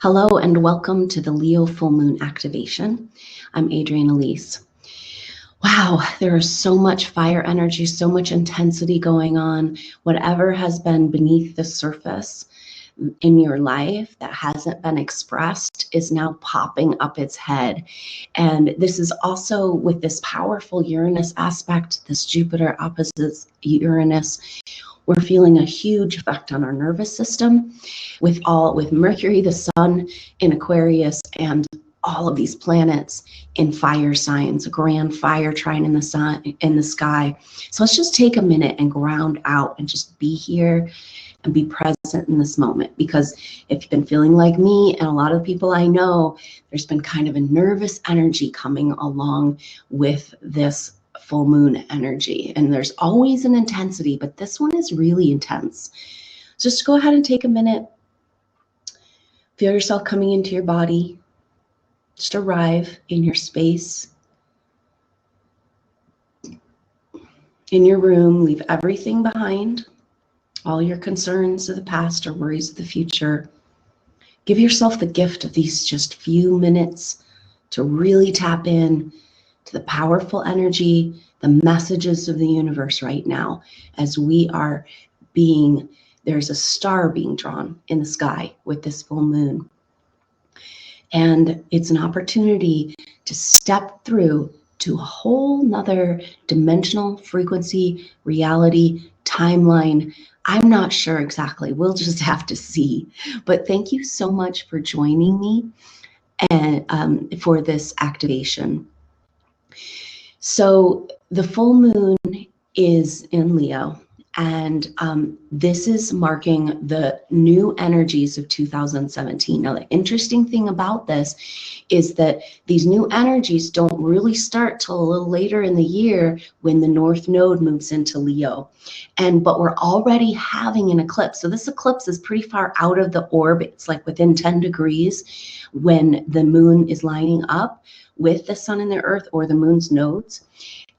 Hello and welcome to the Leo full moon activation. I'm Adrienne Elise. Wow, there is so much fire energy, so much intensity going on. Whatever has been beneath the surface in your life that hasn't been expressed is now popping up its head. And this is also with this powerful Uranus aspect, this Jupiter opposites Uranus. We're feeling a huge effect on our nervous system with Mercury, the sun in Aquarius, and all of these planets in fire signs, a grand fire trine in the sun, in the sky. So let's just take a minute and ground out and just be here and be present in this moment. Because if you've been feeling like me and a lot of people I know, there's been kind of a nervous energy coming along with this full moon energy, and there's always an intensity, but this one is really intense. Just go ahead and take a minute, feel yourself coming into your body, just arrive in your space, in your room, leave everything behind, all your concerns of the past or worries of the future. Give yourself the gift of these just few minutes to really tap in to the powerful energy, the messages of the universe right now, as we are there's a star being drawn in the sky with this full moon. And it's an opportunity to step through to a whole nother dimensional frequency, reality, timeline. I'm not sure exactly, we'll just have to see. But thank you so much for joining me and for this activation. So the full moon is in Leo, and this is marking the new energies of 2017. Now, the interesting thing about this is that these new energies don't really start till a little later in the year when the North Node moves into Leo. But we're already having an eclipse. So this eclipse is pretty far out of the orb. It's like within 10 degrees when the moon is lining up with the sun and the earth, or the moon's nodes.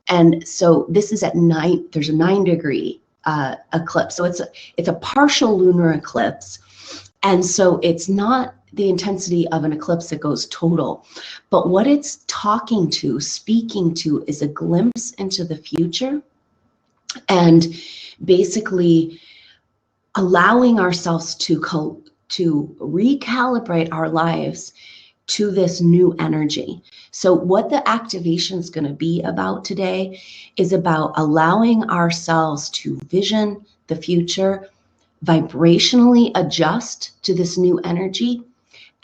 And so this is at 9, there's a 9-degree eclipse. So it's a partial lunar eclipse. And so it's not the intensity of an eclipse that goes total, but what it's speaking to is a glimpse into the future, and basically allowing ourselves to recalibrate our lives to this new energy. So what the activation is going to be about today is about allowing ourselves to vision the future, vibrationally adjust to this new energy,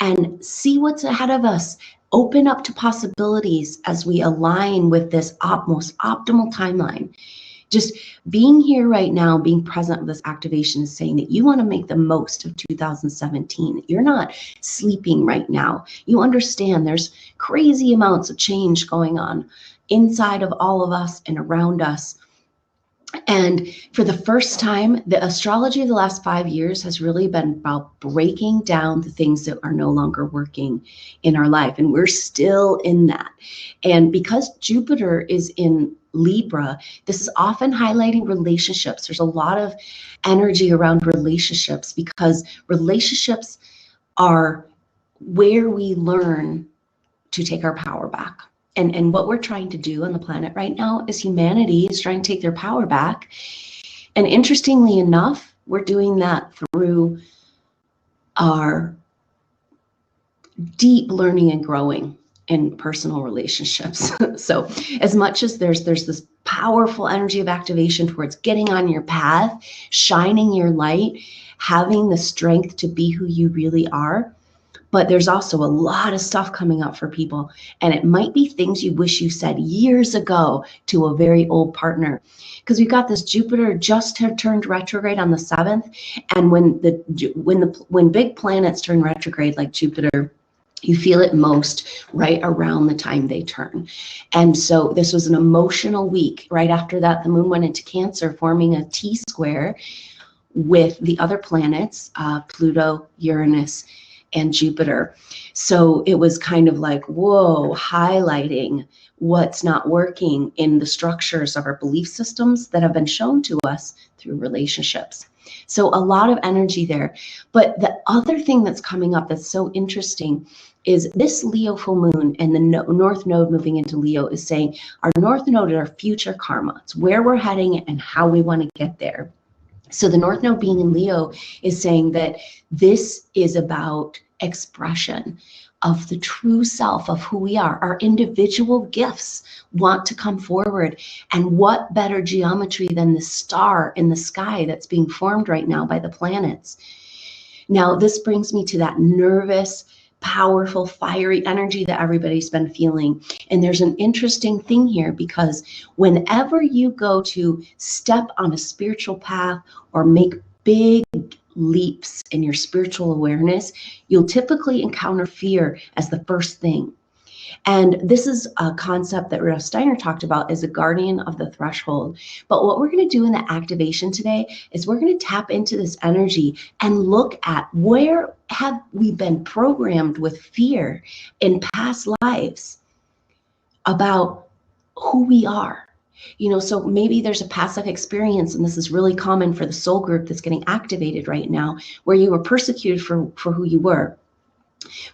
and see what's ahead of us. Open up to possibilities as we align with this most optimal timeline. Just being here right now, being present with this activation is saying that you want to make the most of 2017. You're not sleeping right now. You understand there's crazy amounts of change going on inside of all of us and around us. And for the first time, the astrology of the last 5 years has really been about breaking down the things that are no longer working in our life. And we're still in that. And because Jupiter is in Libra, this is often highlighting relationships. There's a lot of energy around relationships, because relationships are where we learn to take our power back. And what we're trying to do on the planet right now is humanity is trying to take their power back. And interestingly enough, we're doing that through our deep learning and growing in personal relationships. So as much as there's this powerful energy of activation towards getting on your path, shining your light, having the strength to be who you really are, but there's also a lot of stuff coming up for people. And it might be things you wish you said years ago to a very old partner. Because we've got this Jupiter just had turned retrograde on the 7th. And when big planets turn retrograde like Jupiter, you feel it most right around the time they turn. And so this was an emotional week. Right after that, the moon went into Cancer, forming a T-square with the other planets, Pluto, Uranus, and Jupiter. So it was kind of like, whoa, highlighting what's not working in the structures of our belief systems that have been shown to us through relationships. So a lot of energy there. But the other thing that's coming up that's so interesting is this Leo full moon and the North Node moving into Leo is saying our North Node is our future karma. It's where we're heading and how we want to get there. So the North Node being in Leo is saying that this is about expression of the true self of who we are. Our individual gifts want to come forward. And what better geometry than the star in the sky that's being formed right now by the planets? Now, this brings me to that nervous, powerful, fiery energy that everybody's been feeling. And there's an interesting thing here, because whenever you go to step on a spiritual path or make big leaps in your spiritual awareness, you'll typically encounter fear as the first thing. And this is a concept that Rudolf Steiner talked about as a guardian of the threshold. But what we're going to do in the activation today is we're going to tap into this energy and look at where have we been programmed with fear in past lives about who we are. You know, so maybe there's a past life experience, and this is really common for the soul group that's getting activated right now, where you were persecuted for who you were,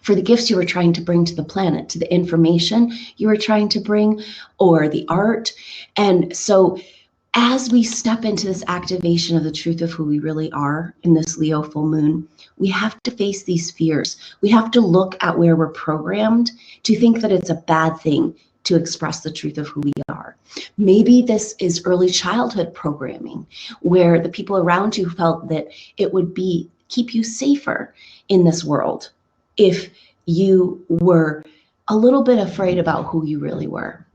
for the gifts you were trying to bring to the planet, to the information you were trying to bring, or the art. And so as we step into this activation of the truth of who we really are in this Leo full moon, we have to face these fears. We have to look at where we're programmed to think that it's a bad thing to express the truth of who we are. Maybe this is early childhood programming, where the people around you felt that it would keep you safer in this world if you were a little bit afraid about who you really were.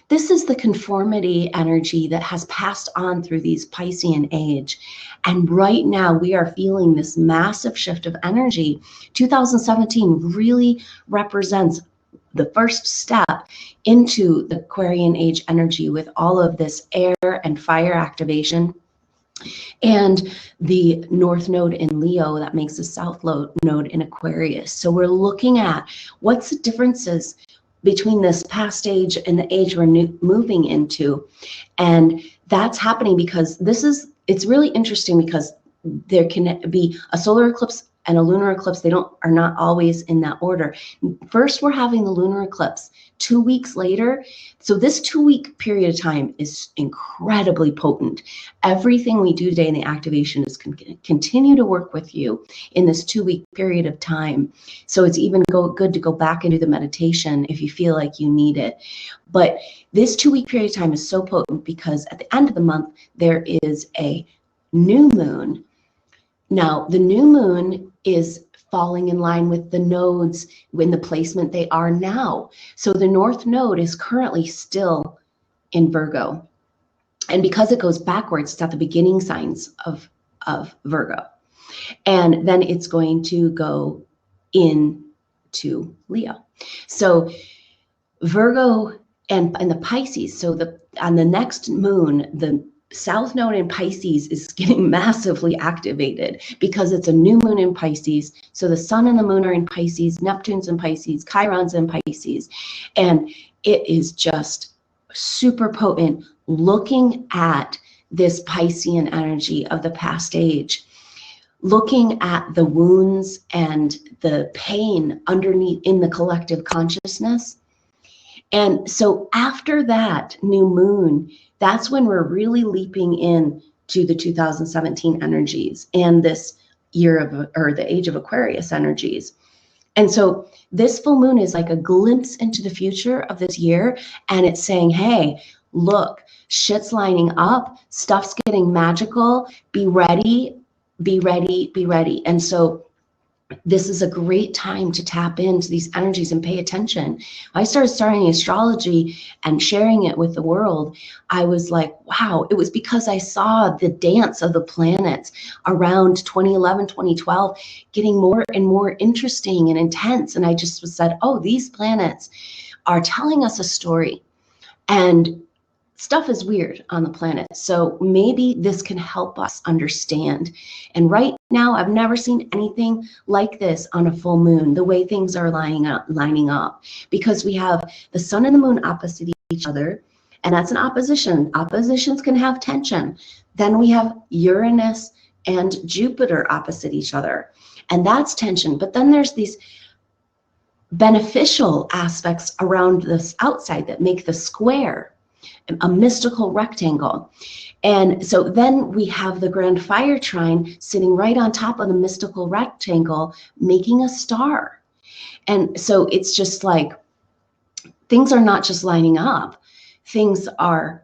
This is the conformity energy that has passed on through these Piscean age. And right now we are feeling this massive shift of energy. 2017 really represents the first step into the Aquarian age energy, with all of this air and fire activation. And the North Node in Leo that makes the South Node in Aquarius. So we're looking at what's the differences between this past age and the age we're moving into. And that's happening because it's really interesting, because there can be a solar eclipse and a lunar eclipse. They are not always in that order. First, we're having the lunar eclipse 2 weeks later. So this 2-week period of time is incredibly potent. Everything we do today in the activation is continue to work with you in this 2-week period of time. So it's even good to go back and do the meditation if you feel like you need it. But this 2-week period of time is so potent because at the end of the month, there is a new moon. Now, the new moon is falling in line with the nodes in the placement they are now. So the North Node is currently still in Virgo. And because it goes backwards, it's at the beginning signs of Virgo. And then it's going to go into Leo. So Virgo and the Pisces, so on the next moon, the South Node in Pisces is getting massively activated because it's a new moon in Pisces. So the sun and the moon are in Pisces, Neptune's in Pisces, Chiron's in Pisces. And it is just super potent looking at this Piscean energy of the past age, looking at the wounds and the pain underneath in the collective consciousness. And so after that new moon, that's when we're really leaping in to the 2017 energies and this the age of Aquarius energies. And so this full moon is like a glimpse into the future of this year. And it's saying, hey, look, shit's lining up, stuff's getting magical, be ready, be ready, be ready. And so this is a great time to tap into these energies and pay attention. I started studying astrology and sharing it with the world. I was like, wow, it was because I saw the dance of the planets around 2011, 2012, getting more and more interesting and intense. And I just said, oh, these planets are telling us a story. And stuff is weird on the planet. So maybe this can help us understand. And right now, I've never seen anything like this on a full moon, the way things are lining up, because we have the sun and the moon opposite each other, and that's an opposition. Oppositions can have tension. Then we have Uranus and Jupiter opposite each other. And that's tension. But then there's these beneficial aspects around this outside that make the square a mystical rectangle. And so then we have the grand fire trine sitting right on top of the mystical rectangle, making a star. And so it's just like things are not just lining up, things are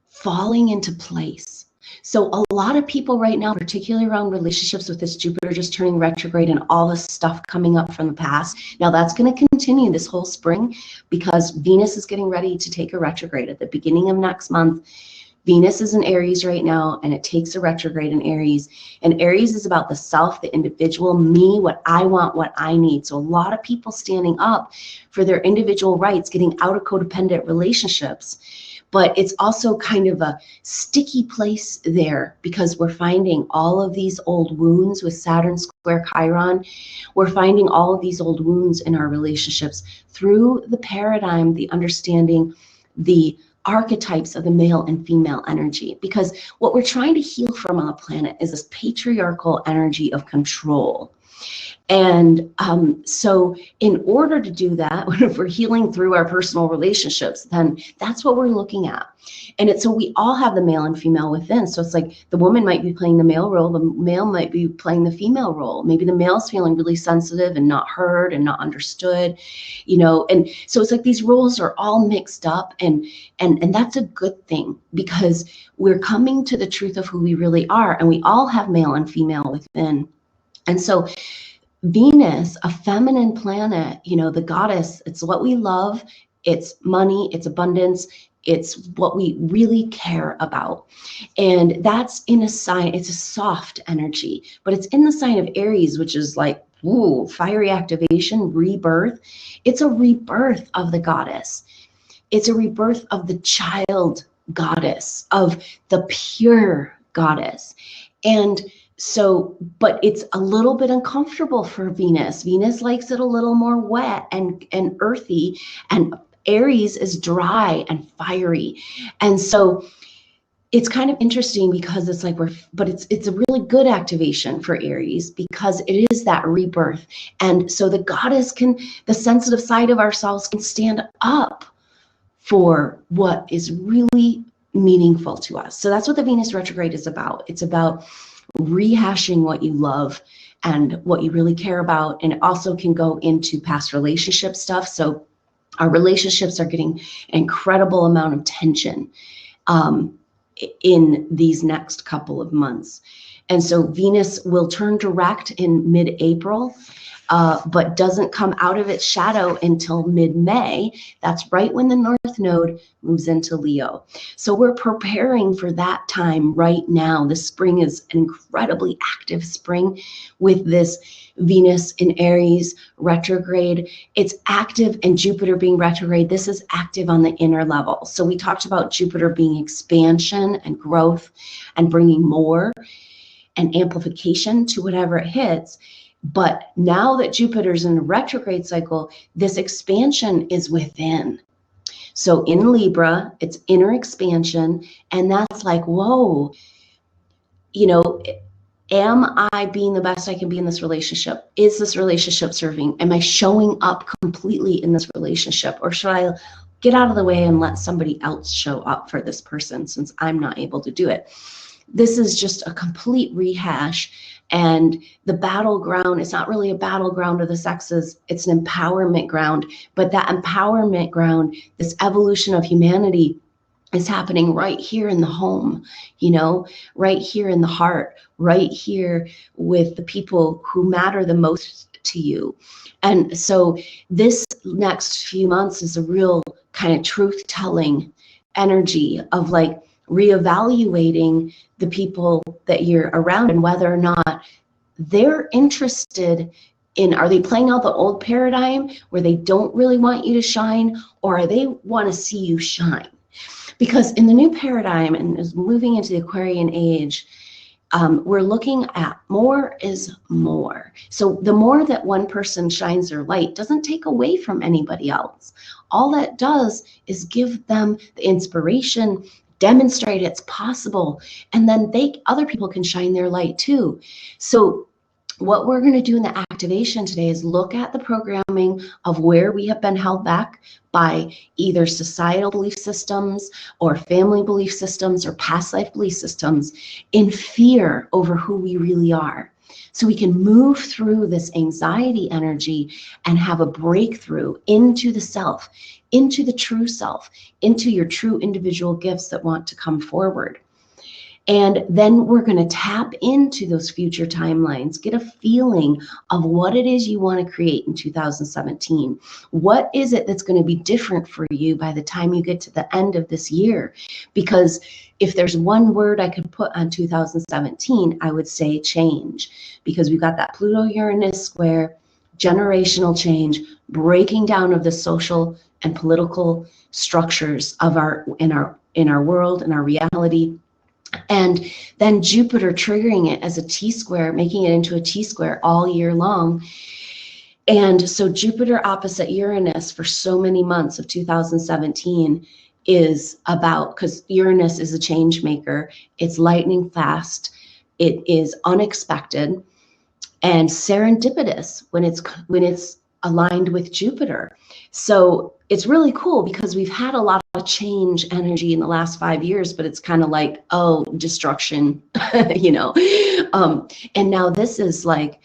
falling into place. So a lot of people right now, particularly around relationships with this Jupiter just turning retrograde and all this stuff coming up from the past. Now that's going to continue this whole spring because Venus is getting ready to take a retrograde at the beginning of next month. Venus is in Aries right now, and it takes a retrograde in Aries. And Aries is about the self, the individual, me, what I want, what I need. So a lot of people standing up for their individual rights, getting out of codependent relationships. But it's also kind of a sticky place there because we're finding all of these old wounds with Saturn square Chiron. We're finding all of these old wounds in our relationships through the paradigm, the understanding, the archetypes of the male and female energy. Because what we're trying to heal from on the planet is this patriarchal energy of control. And so in order to do that, if we're healing through our personal relationships, then that's what we're looking at. And it's so we all have the male and female within. So it's like the woman might be playing the male role, the male might be playing the female role. Maybe the male's feeling really sensitive and not heard and not understood, you know. And so it's like these roles are all mixed up, and that's a good thing because we're coming to the truth of who we really are, and we all have male and female within. And so Venus, a feminine planet, you know, the goddess, it's what we love, it's money, it's abundance, it's what we really care about. And that's in a sign, it's a soft energy, but it's in the sign of Aries, which is like, ooh, fiery activation, rebirth. It's a rebirth of the goddess. It's a rebirth of the child goddess, of the pure goddess. And so, but it's a little bit uncomfortable for Venus. Venus likes it a little more wet and earthy, and Aries is dry and fiery. And so it's kind of interesting because it's like but it's a really good activation for Aries because it is that rebirth. And so the goddess the sensitive side of ourselves can stand up for what is really meaningful to us. So that's what the Venus retrograde is about. It's about rehashing what you love and what you really care about. And it also can go into past relationship stuff. So our relationships are getting an incredible amount of tension in these next couple of months. And so Venus will turn direct in mid-April, but doesn't come out of its shadow until mid-May. That's right when the North Node moves into Leo. So we're preparing for that time right now. This spring is an incredibly active spring with this Venus in Aries retrograde. It's active, and Jupiter being retrograde, this is active on the inner level. So we talked about Jupiter being expansion and growth and bringing more and amplification to whatever it hits. But now that Jupiter's in a retrograde cycle, this expansion is within. So in Libra, it's inner expansion, and that's like, whoa, you know, am I being the best I can be in this relationship? Is this relationship serving? Am I showing up completely in this relationship? Or should I get out of the way and let somebody else show up for this person since I'm not able to do it? This is just a complete rehash. And the battleground, it's not really a battleground of the sexes, it's an empowerment ground. But that empowerment ground, this evolution of humanity, is happening right here in the home, you know, right here in the heart, right here with the people who matter the most to you. And so this next few months is a real kind of truth-telling energy of like reevaluating the people that you're around and whether or not they're interested in, are they playing out the old paradigm where they don't really want you to shine, or are they want to see you shine? Because in the new paradigm and is moving into the Aquarian age, we're looking at more is more. So the more that one person shines their light doesn't take away from anybody else. All that does is give them the inspiration, demonstrate it's possible, and then other people can shine their light too. So what we're going to do in the activation today is look at the programming of where we have been held back by either societal belief systems or family belief systems or past life belief systems in fear over who we really are. So we can move through this anxiety energy and have a breakthrough into the self, into the true self, into your true individual gifts that want to come forward. And then we're going to tap into those future timelines, get a feeling of what it is you want to create in 2017. What is it that's going to be different for you by the time you get to the end of this year? Because if there's one word I could put on 2017, I would say change, because we've got that Pluto Uranus square, generational change, breaking down of the social and political structures of in our world, in our reality. And then Jupiter triggering it as a T-square, making it into a T-square all year long. And so Jupiter opposite Uranus for so many months of 2017 is about, because Uranus is a change maker, it's lightning fast, it is unexpected and serendipitous when it's aligned with Jupiter. So it's really cool because we've had a lot of change energy in the last 5 years, but it's kind of like, oh, destruction, and now this is like,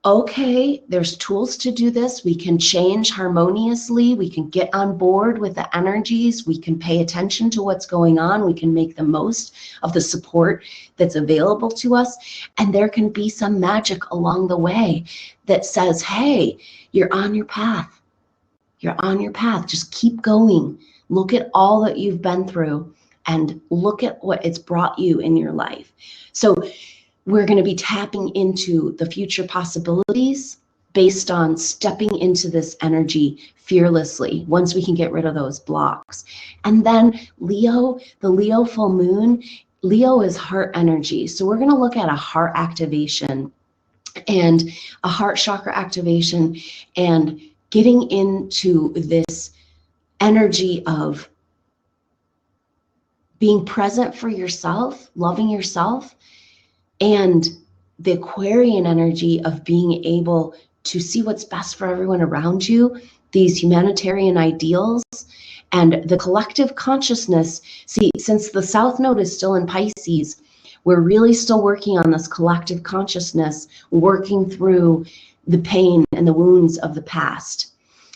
okay, there's tools to do this. We can change harmoniously. We can get on board with the energies. We can pay attention to what's going on. We can make the most of the support that's available to us. And there can be some magic along the way that says, hey, you're on your path. You're on your path. Just keep going. Look at all that you've been through and look at what it's brought you in your life. So we're going to be tapping into the future possibilities based on stepping into this energy fearlessly once we can get rid of those blocks. And then Leo, the Leo full moon, Leo is heart energy. So we're going to look at a heart activation and a heart chakra activation and getting into this energy of being present for yourself, loving yourself, and the Aquarian energy of being able to see what's best for everyone around you, these humanitarian ideals, and the collective consciousness. See, since the South Node is still in Pisces, we're really still working on this collective consciousness, working through the pain and the wounds of the past.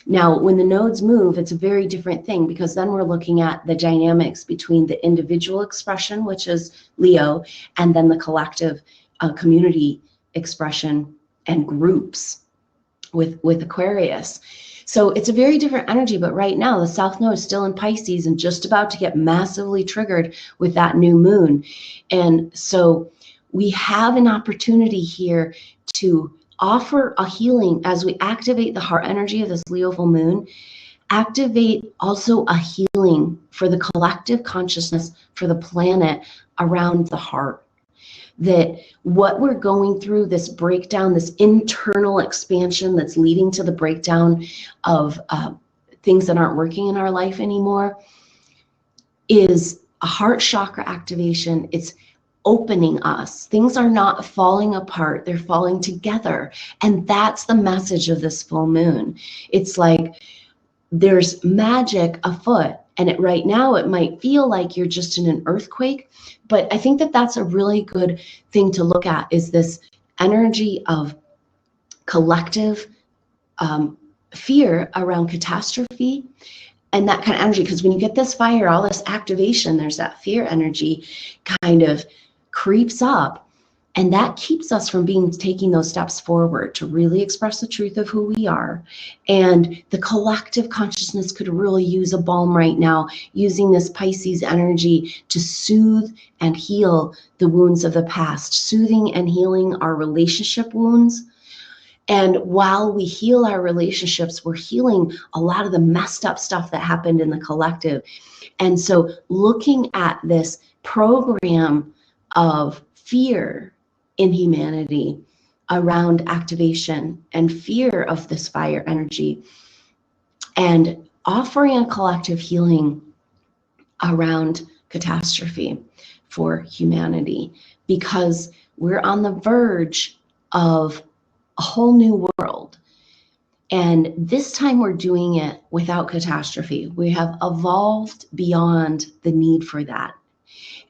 Now, when the nodes move, it's a very different thing, because then we're looking at the dynamics between the individual expression, which is Leo, and then the collective community expression and groups with Aquarius. So it's a very different energy, but right now the South Node is still in Pisces and just about to get massively triggered with that new moon. And so we have an opportunity here to offer a healing as we activate the heart energy of this Leo full moon, activate also a healing for the collective consciousness, for the planet around the heart. That what we're going through, this breakdown, this internal expansion that's leading to the breakdown of things that aren't working in our life anymore, is a heart chakra activation. It's opening us. Things are not falling apart, they're falling together. And that's the message of this full moon. It's like there's magic afoot. And right now it might feel like you're just in an earthquake, but I think that that's a really good thing to look at, is this energy of collective fear around catastrophe and that kind of energy. Because when you get this fire, all this activation, there's that fear energy kind of creeps up, and that keeps us from taking those steps forward to really express the truth of who we are. And the collective consciousness could really use a balm right now, using this Pisces energy to soothe and heal the wounds of the past, soothing and healing our relationship wounds. And while we heal our relationships, we're healing a lot of the messed up stuff that happened in the collective. And so looking at this program of fear in humanity around activation and fear of this fire energy, and offering a collective healing around catastrophe for humanity, because we're on the verge of a whole new world. And this time we're doing it without catastrophe. We have evolved beyond the need for that.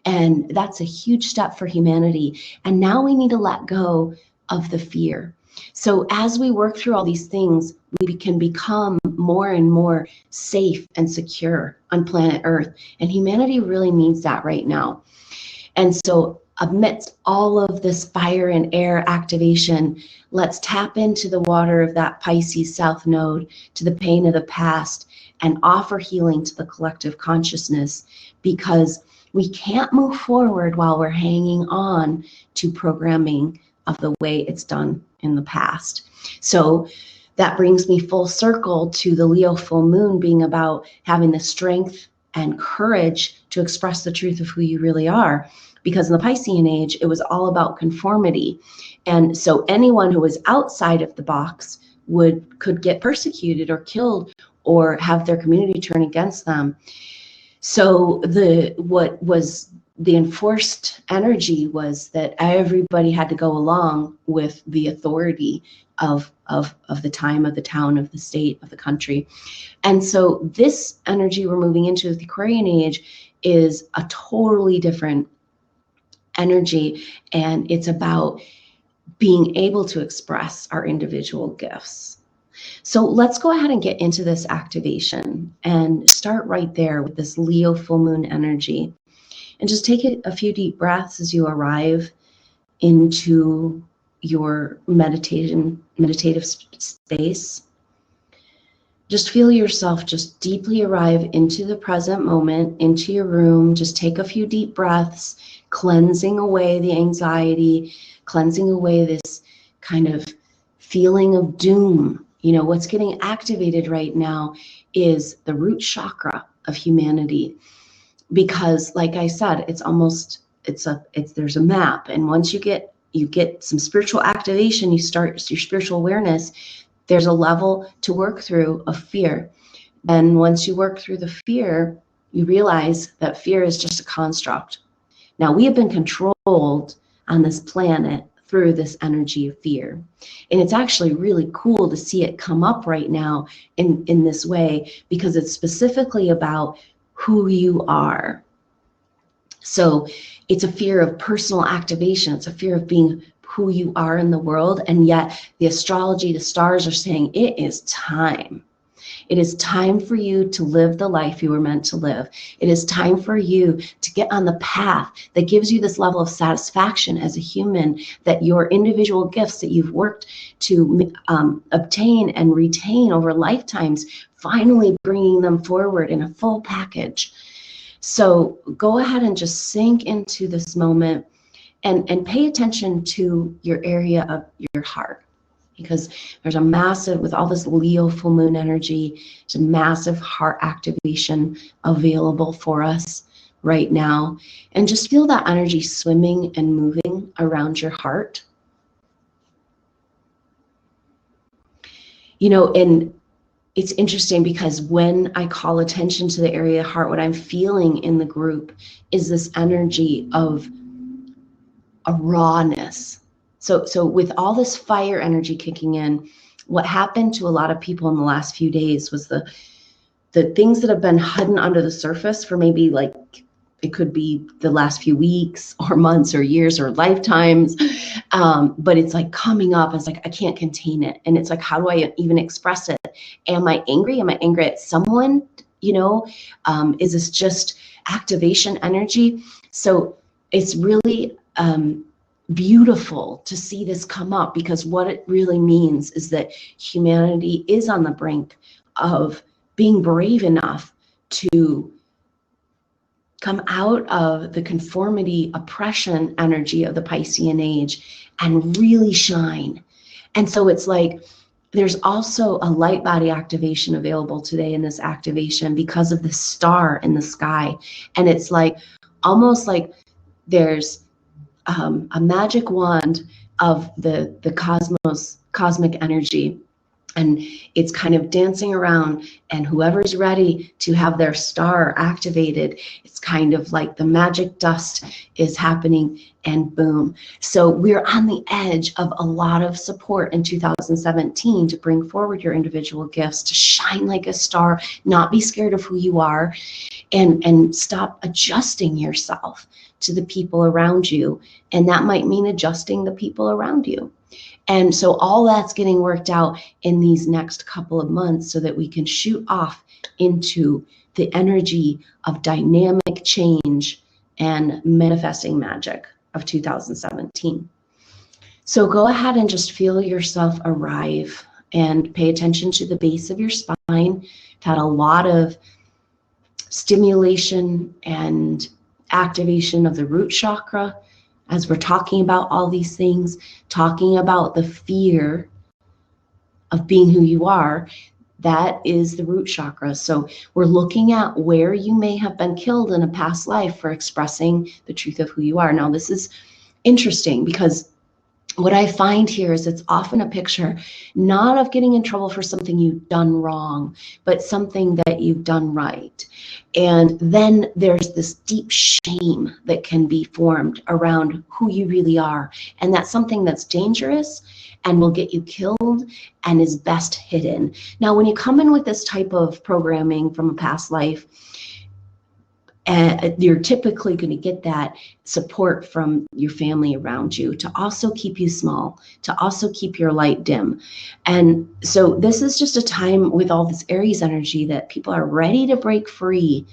And that's a huge step for humanity. And now we need to let go of the fear. So as we work through all these things, we can become more and more safe and secure on planet Earth. And humanity really needs that right now. And so amidst all of this fire and air activation, let's tap into the water of that Pisces South Node, to the pain of the past, and offer healing to the collective consciousness, because we can't move forward while we're hanging on to programming of the way it's done in the past. So that brings me full circle to the Leo full moon being about having the strength and courage to express the truth of who you really are. Because in the Piscean age, it was all about conformity. And so anyone who was outside of the box could get persecuted or killed or have their community turn against them. So what was the enforced energy was that everybody had to go along with the authority of the time, of the town, of the state, of the country. And so this energy we're moving into, the Aquarian age, is a totally different energy, and it's about being able to express our individual gifts. So let's go ahead and get into this activation and start right there with this Leo full moon energy. And just take a few deep breaths as you arrive into your meditative space. Just feel yourself just deeply arrive into the present moment, into your room. Just take a few deep breaths, cleansing away the anxiety, cleansing away this kind of feeling of doom. You know, what's getting activated right now is the root chakra of humanity. Because like I said, there's a map. And once you get some spiritual activation, you start your spiritual awareness, there's a level to work through of fear. And once you work through the fear, you realize that fear is just a construct. Now, we have been controlled on this planet through this energy of fear. And it's actually really cool to see it come up right now in this way, because it's specifically about who you are. So it's a fear of personal activation. It's a fear of being who you are in the world. And yet the astrology, the stars are saying it is time. It is time for you to live the life you were meant to live. It is time for you to get on the path that gives you this level of satisfaction as a human, that your individual gifts that you've worked to obtain and retain over lifetimes, finally bringing them forward in a full package. So go ahead and just sink into this moment and pay attention to your area of your heart. Because there's a massive, with all this Leo full moon energy, there's a massive heart activation available for us right now. And just feel that energy swimming and moving around your heart. You know, and it's interesting because when I call attention to the area of heart, what I'm feeling in the group is this energy of a rawness. So with all this fire energy kicking in, what happened to a lot of people in the last few days was the things that have been hidden under the surface for maybe, like, it could be the last few weeks or months or years or lifetimes, but it's like coming up. It's like I can't contain it, and it's like, how do I even express it? Am I angry? Am I angry at someone? You know, is this just activation energy? So it's really beautiful to see this come up, because what it really means is that humanity is on the brink of being brave enough to come out of the conformity, oppression energy of the Piscean age and really shine. And so it's like there's also a light body activation available today in this activation because of the star in the sky. And it's like almost like there's a magic wand of the cosmic energy And it's kind of dancing around, and whoever's ready to have their star activated, it's kind of like the magic dust is happening, and boom. So we're on the edge of a lot of support in 2017 to bring forward your individual gifts, to shine like a star, not be scared of who you are, and stop adjusting yourself to the people around you. And that might mean adjusting the people around you. And so all that's getting worked out in these next couple of months so that we can shoot off into the energy of dynamic change and manifesting magic of 2017. So go ahead and just feel yourself arrive and pay attention to the base of your spine. I've had a lot of stimulation and activation of the root chakra as we're talking about all these things, talking about the fear of being who you are. That is the root chakra. So we're looking at where you may have been killed in a past life for expressing the truth of who you are. Now, this is interesting because what I find here is it's often a picture not of getting in trouble for something you've done wrong, but something that you've done right. And then there's this deep shame that can be formed around who you really are. And that's something that's dangerous and will get you killed and is best hidden. Now, when you come in with this type of programming from a past life, you're typically going to get that support from your family around you to also keep you small, to also keep your light dim. And so this is just a time with all this Aries energy that people are ready to break free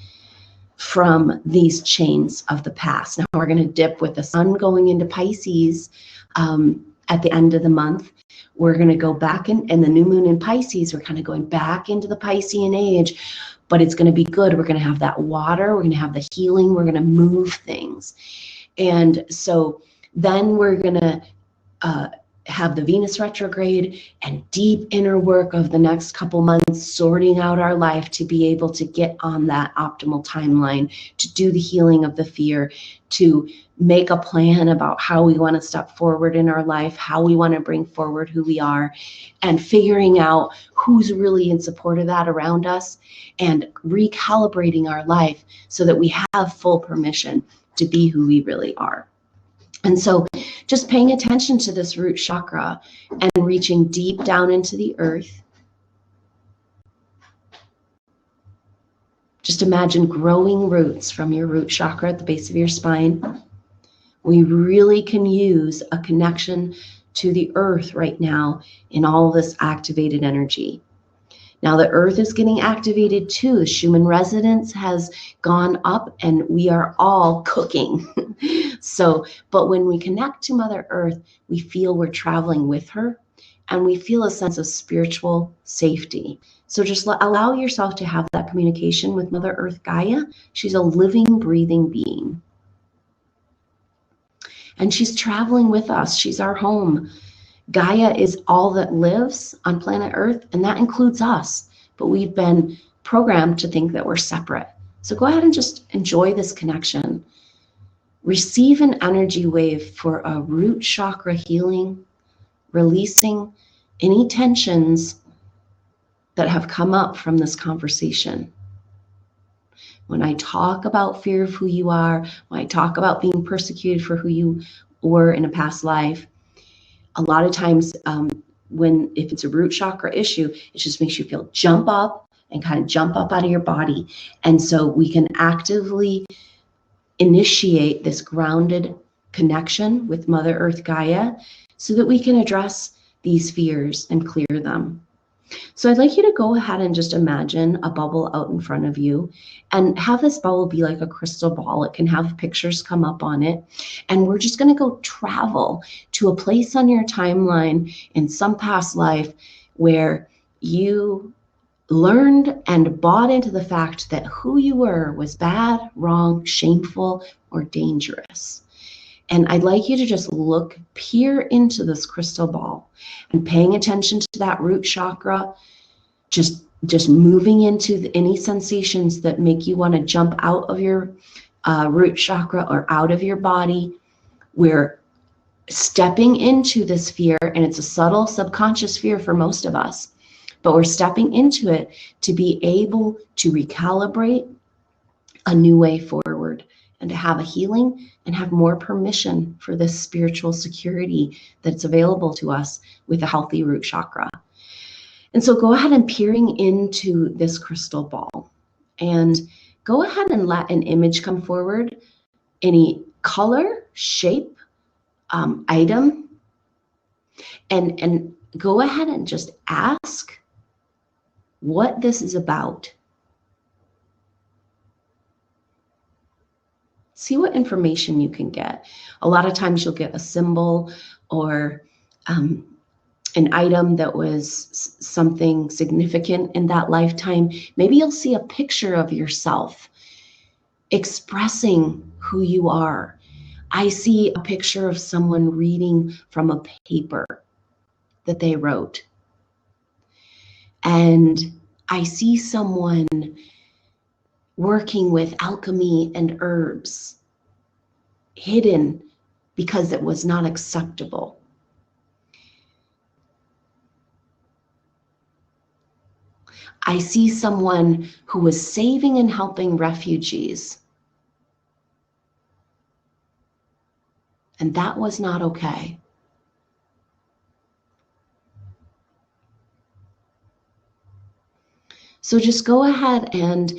from these chains of the past. Now we're going to dip with the sun going into Pisces at the end of the month. We're going to go back in, and the new moon in Pisces, we're kind of going back into the Piscean age. But it's going to be good. We're going to have that water. We're going to have the healing. We're going to move things. And so then we're going to have the Venus retrograde and deep inner work of the next couple months, sorting out our life to be able to get on that optimal timeline, to do the healing of the fear, to make a plan about how we want to step forward in our life, how we want to bring forward who we are, and figuring out who's really in support of that around us, and recalibrating our life so that we have full permission to be who we really are. And so just paying attention to this root chakra and reaching deep down into the earth. Just imagine growing roots from your root chakra at the base of your spine. We really can use a connection to the earth right now in all this activated energy. Now the earth is getting activated too. The Schumann resonance has gone up and we are all cooking. But when we connect to Mother Earth, we feel we're traveling with her and we feel a sense of spiritual safety. So just allow yourself to have that communication with Mother Earth Gaia. She's a living, breathing being. And she's traveling with us. She's our home. Gaia is all that lives on planet Earth, and that includes us. But we've been programmed to think that we're separate. So go ahead and just enjoy this connection. Receive an energy wave for a root chakra healing, releasing any tensions that have come up from this conversation. When I talk about fear of who you are, when I talk about being persecuted for who you were in a past life, a lot of times if it's a root chakra issue, it just makes you feel jump up and kind of jump up out of your body. And so we can actively initiate this grounded connection with Mother Earth Gaia so that we can address these fears and clear them. So I'd like you to go ahead and just imagine a bubble out in front of you and have this bubble be like a crystal ball. It can have pictures come up on it. And we're just going to go travel to a place on your timeline in some past life where you learned and bought into the fact that who you were was bad, wrong, shameful, or dangerous. And I'd like you to just peer into this crystal ball and paying attention to that root chakra, just moving into any sensations that make you want to jump out of your root chakra or out of your body. We're stepping into this fear, and it's a subtle subconscious fear for most of us. but we're stepping into it to be able to recalibrate a new way forward and to have a healing and have more permission for this spiritual security that's available to us with a healthy root chakra. And so go ahead and peering into this crystal ball and go ahead and let an image come forward, any color, shape, item, and go ahead and just ask what this is about. See what information you can get. A lot of times you'll get a symbol or an item that was something significant in that lifetime. Maybe you'll see a picture of yourself expressing who you are. I see a picture of someone reading from a paper that they wrote. And I see someone working with alchemy and herbs, hidden because it was not acceptable. I see someone who was saving and helping refugees. And that was not okay. So just go ahead and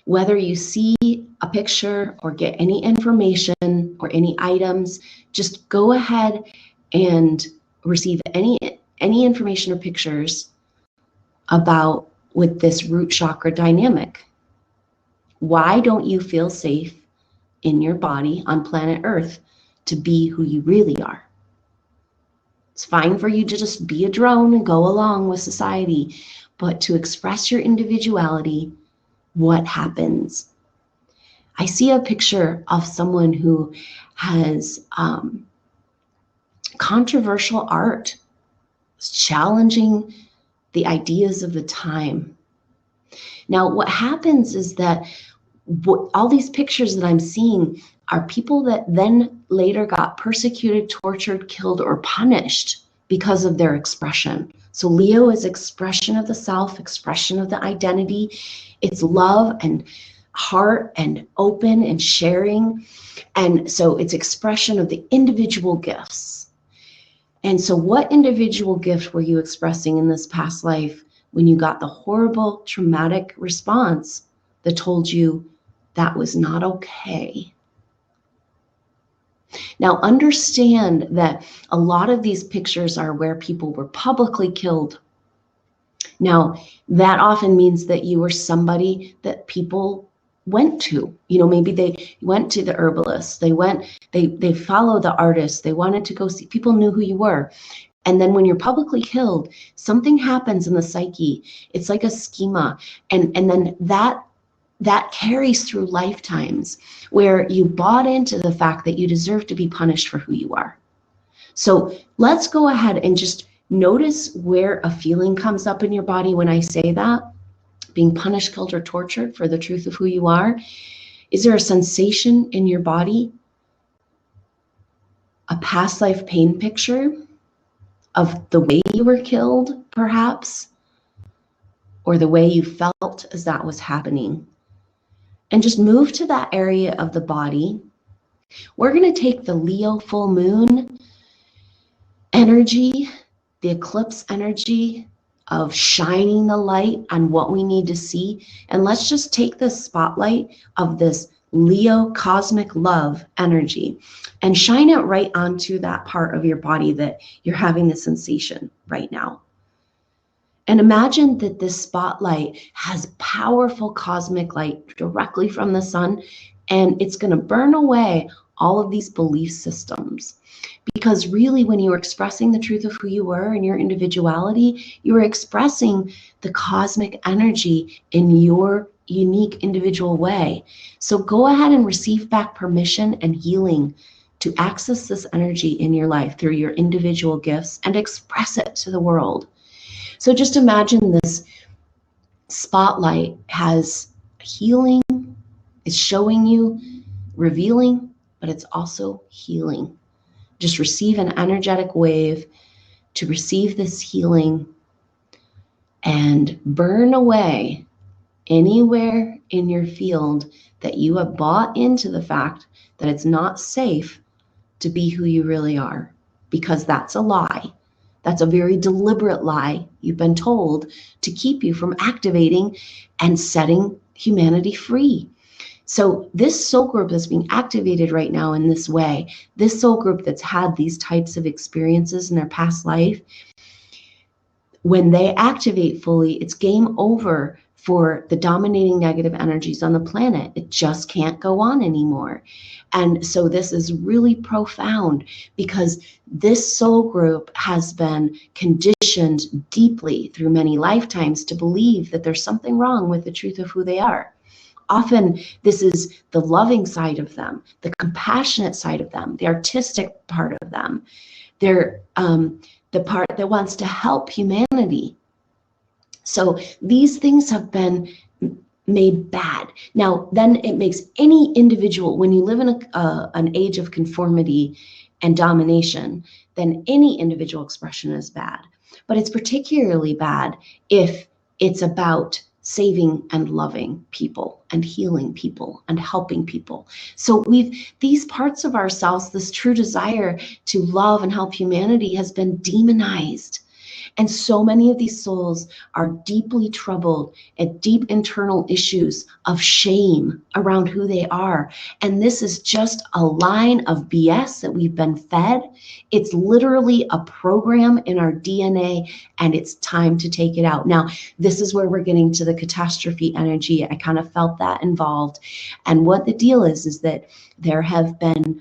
whether you see a picture or get any information or any items, just go ahead and receive any information or pictures about with this root chakra dynamic. Why don't you feel safe in your body on planet Earth to be who you really are? It's fine for you to just be a drone and go along with society, but to express your individuality, what happens? I see a picture of someone who has controversial art, challenging the ideas of the time. Now, what happens is that all these pictures that I'm seeing are people that then later got persecuted, tortured, killed, or punished because of their expression. So Leo is expression of the self, expression of the identity. It's love and heart and open and sharing. And so it's expression of the individual gifts. And so what individual gift were you expressing in this past life when you got the horrible, traumatic response that told you that was not okay? Now, understand that a lot of these pictures are where people were publicly killed. Now, that often means that you were somebody that people went to. You know, maybe they went to the herbalist, they followed the artist, they wanted to go see, people knew who you were. And then when you're publicly killed, something happens in the psyche. It's like a schema. And then that carries through lifetimes where you bought into the fact that you deserve to be punished for who you are. So let's go ahead and just notice where a feeling comes up in your body when I say that, being punished, killed, or tortured for the truth of who you are. Is there a sensation in your body? A past life pain picture of the way you were killed, perhaps, or the way you felt as that was happening? And just move to that area of the body. We're going to take the Leo full moon energy, the eclipse energy of shining the light on what we need to see. And let's just take the spotlight of this Leo cosmic love energy and shine it right onto that part of your body that you're having the sensation right now. And imagine that this spotlight has powerful cosmic light directly from the sun, and it's going to burn away all of these belief systems. Because really, when you were expressing the truth of who you were and your individuality, you were expressing the cosmic energy in your unique individual way. So go ahead and receive back permission and healing to access this energy in your life through your individual gifts and express it to the world. So just imagine this spotlight has healing, it's showing you, revealing, but it's also healing. Just receive an energetic wave to receive this healing and burn away anywhere in your field that you have bought into the fact that it's not safe to be who you really are, because that's a lie. That's a very deliberate lie you've been told to keep you from activating and setting humanity free. So this soul group that's being activated right now in this way, this soul group that's had these types of experiences in their past life, when they activate fully, it's game over for the dominating negative energies on the planet. It just can't go on anymore. And so this is really profound, because this soul group has been conditioned deeply through many lifetimes to believe that there's something wrong with the truth of who they are. Often this is the loving side of them, the compassionate side of them, the artistic part of them. They're the part that wants to help humanity. So these things have been made bad. Now, then it makes any individual, when you live in an age of conformity and domination, then any individual expression is bad. But it's particularly bad if it's about saving and loving people and healing people and helping people. So these parts of ourselves, this true desire to love and help humanity, has been demonized. And so many of these souls are deeply troubled at deep internal issues of shame around who they are. And this is just a line of BS that we've been fed. It's literally a program in our DNA, and it's time to take it out. Now, this is where we're getting to the catastrophe energy. I kind of felt that involved. And what the deal is that there have been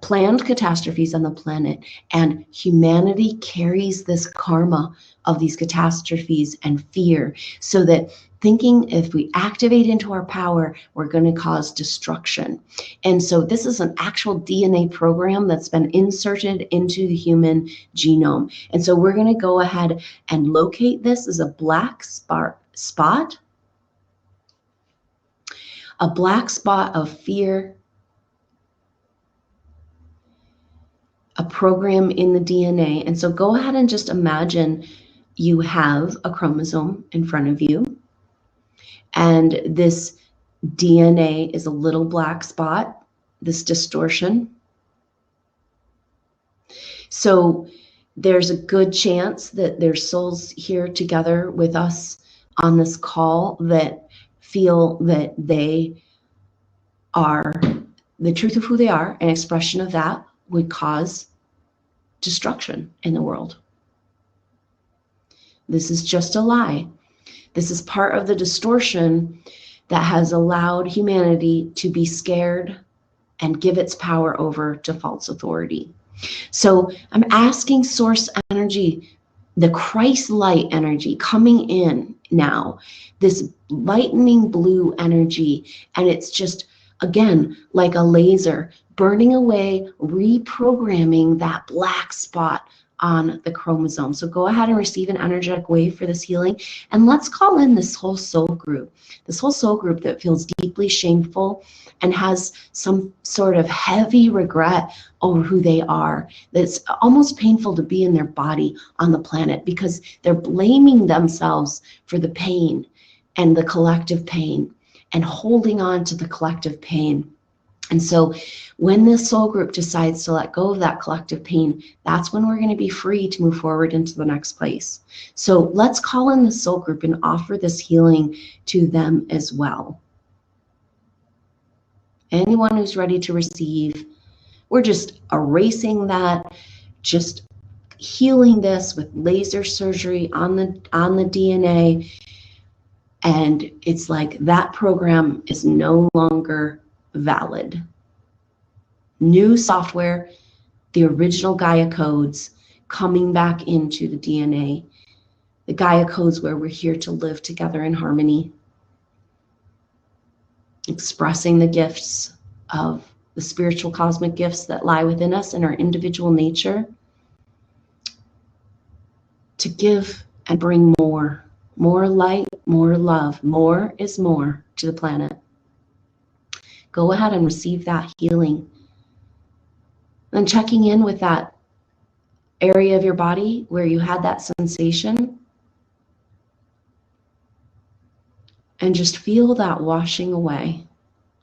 planned catastrophes on the planet, and humanity carries this karma of these catastrophes and fear, so that thinking if we activate into our power, we're going to cause destruction. And so this is an actual DNA program that's been inserted into the human genome. And so we're going to go ahead and locate this as a black spot, a black spot of fear, a program in the DNA. And so go ahead and just imagine you have a chromosome in front of you, and this DNA is a little black spot, this distortion. So there's a good chance that there's souls here together with us on this call that feel that they are the truth of who they are. An expression of that would cause destruction in the world. This is just a lie. This is part of the distortion that has allowed humanity to be scared and give its power over to false authority. So I'm asking source energy, the Christ light energy coming in now, this lightning blue energy, and it's just, again, like a laser, burning away, reprogramming that black spot on the chromosome. So go ahead and receive an energetic wave for this healing. And let's call in this whole soul group that feels deeply shameful and has some sort of heavy regret over who they are. That's almost painful to be in their body on the planet, because they're blaming themselves for the pain and the collective pain and holding on to the collective pain. And so when this soul group decides to let go of that collective pain, that's when we're going to be free to move forward into the next place. So let's call in the soul group and offer this healing to them as well. Anyone who's ready to receive, we're just erasing that, just healing this with laser surgery on the DNA. And it's like that program is no longer valid. New software, the original Gaia codes coming back into the DNA. The Gaia codes where we're here to live together in harmony, expressing the gifts of the spiritual cosmic gifts that lie within us and our individual nature, to give and bring more light, more love. More is more to the planet. Go ahead and receive that healing. Then checking in with that area of your body where you had that sensation. And just feel that washing away.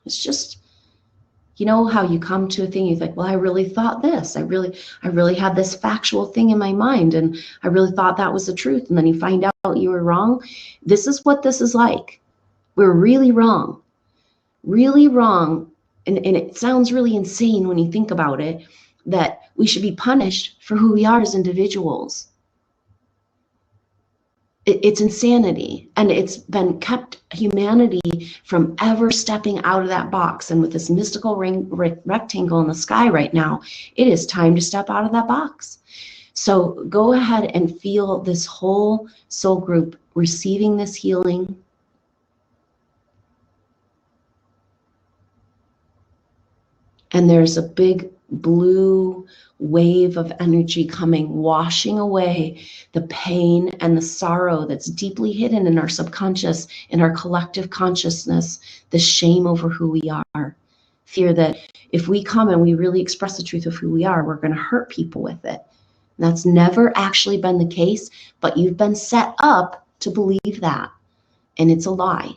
It's just, you know how you come to a thing, you're like, well, I really thought this. I really had this factual thing in my mind, and I really thought that was the truth. And then you find out you were wrong. This is what this is like. We're really wrong. Really wrong. And it sounds really insane when you think about it, that we should be punished for who we are as individuals. It's insanity, and it's been kept humanity from ever stepping out of that box. And with this mystical rectangle in the sky right now, it is time to step out of that box. So go ahead and feel this whole soul group receiving this healing. And there's a big blue wave of energy coming, washing away the pain and the sorrow that's deeply hidden in our subconscious, in our collective consciousness, the shame over who we are. Fear that if we come and we really express the truth of who we are, we're going to hurt people with it. And that's never actually been the case, but you've been set up to believe that. And it's a lie.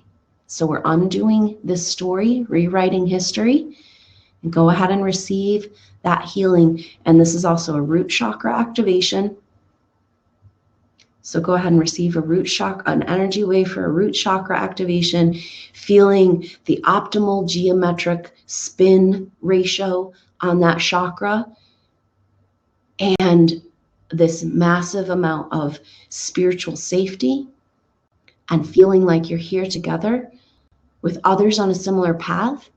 So we're undoing this story, rewriting history. And go ahead and receive that healing. And this is also a root chakra activation. So go ahead and receive a root chakra, an energy wave for a root chakra activation, feeling the optimal geometric spin ratio on that chakra, and this massive amount of spiritual safety, and feeling like you're here together with others on a similar path.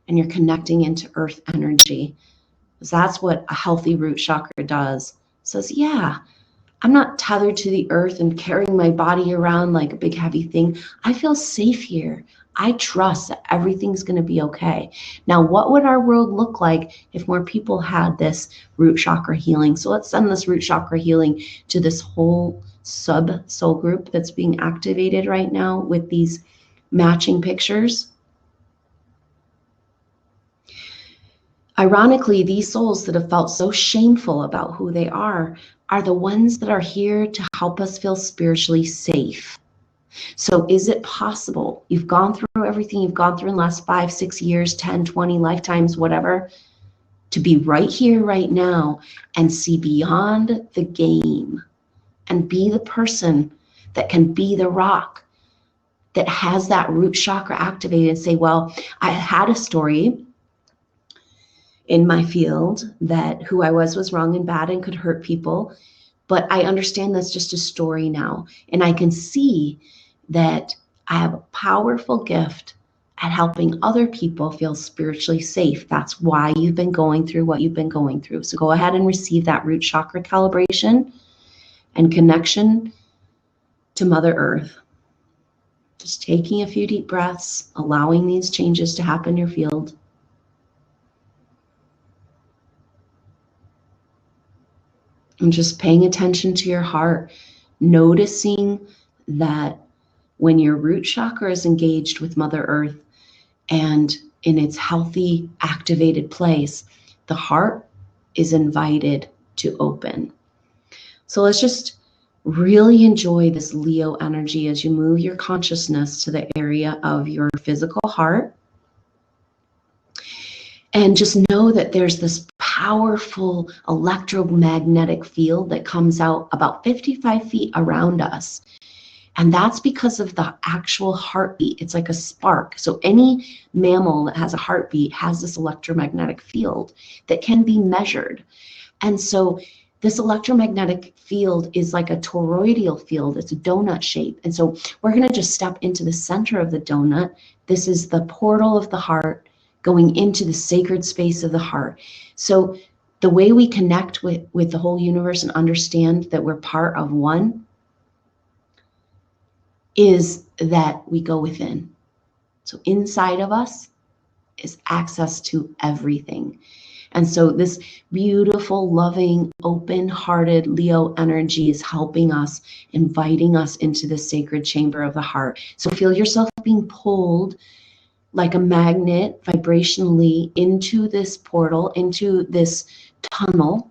And you're connecting into earth energy. Because that's what a healthy root chakra does. It says, yeah, I'm not tethered to the earth and carrying my body around like a big heavy thing. I feel safe here. I trust that everything's going to be okay. Now, what would our world look like if more people had this root chakra healing? So let's send this root chakra healing to this whole sub soul group that's being activated right now with these matching pictures. Ironically, these souls that have felt so shameful about who they are the ones that are here to help us feel spiritually safe. So is it possible? You've gone through everything you've gone through in the last 5, 6 years, 10, 20 lifetimes, whatever, to be right here, right now, and see beyond the game and be the person that can be the rock that has that root chakra activated and say, well, I had a story in my field that who I was wrong and bad and could hurt people. But I understand that's just a story now. And I can see that I have a powerful gift at helping other people feel spiritually safe. That's why you've been going through what you've been going through. So go ahead and receive that root chakra calibration and connection to Mother Earth. Just taking a few deep breaths, allowing these changes to happen in your field. And just paying attention to your heart, noticing that when your root chakra is engaged with Mother Earth and in its healthy, activated place, the heart is invited to open. So let's just really enjoy this Leo energy as you move your consciousness to the area of your physical heart. And just know that there's this powerful electromagnetic field that comes out about 55 feet around us. And that's because of the actual heartbeat. It's like a spark. So any mammal that has a heartbeat has this electromagnetic field that can be measured. And so this electromagnetic field is like a toroidal field. It's a donut shape. And so we're going to just step into the center of the donut. This is the portal of the heart, going into the sacred space of the heart. So the way we connect with the whole universe and understand that we're part of one is that we go within. So inside of us is access to everything. And so this beautiful, loving, open-hearted Leo energy is helping us, inviting us into the sacred chamber of the heart. So feel yourself being pulled like a magnet vibrationally into this portal, into this tunnel,